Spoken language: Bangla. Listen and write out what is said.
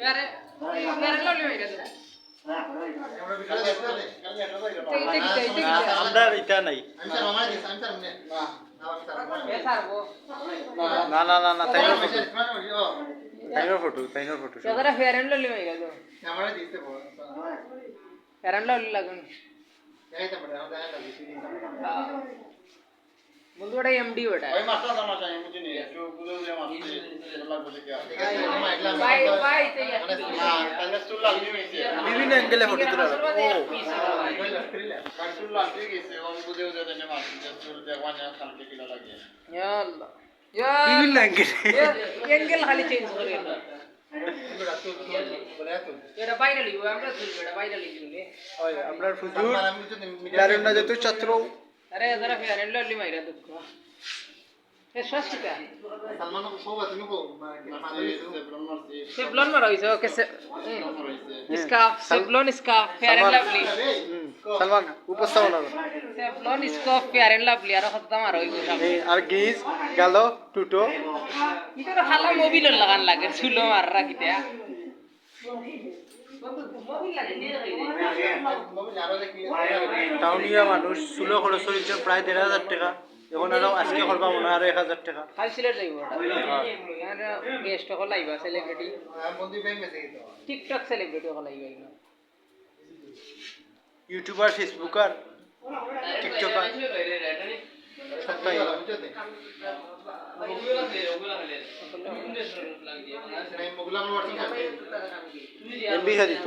यार यार लवली ভাই গেছে আমরা এটা নাই না না না না তাইনোর ফটো যারা ফেয়ার এন্ড লভলি ভাই গেছে ফেয়ার এন্ড লভলি লাগুন ముందు కూడా ఎండి కూడా বিভিন্ন অ্যাঙ্গেলে ফটো তোলা বিভিন্ন অ্যাঙ্গেল খালি চেঞ্জ করে এটা বাইরে লিখব আমরা তুলব এটা বাইরে লিখলে ওই আমরা হুজুর দারুণা যত ছাত্র अरे जरा फिर अरे लल्ली माइरा दुख ए स्वास्तिका सलमान को सोबत में को सेफ्लॉन में रही है कैसे इसका सेफ्लॉन इसका फेयर एंड लवली सलमान उपस्थापन सेफ्लॉन इसका फेयर एंड लवली আর খতম আর হইব সামনে আর গিজ গেল টুটো এটা হালা মোবিল লাগান লাগে চুলো মার রাখিতা টাউনিয়া মানুষ চুলো খরচ হয়েছে প্রায় ১,৫০০ টাকা এখন আরো আজকে করবা মনে হয় আরো ১,০০০ টাকা খালি সিলেট যাইব গেস্ট হল আইবা সেলিব্রিটি টিকটক সেলিব্রিটি হল আইবা ইউটিউবার ফেসবুকার টিকটকার সবটাই এমবি দিত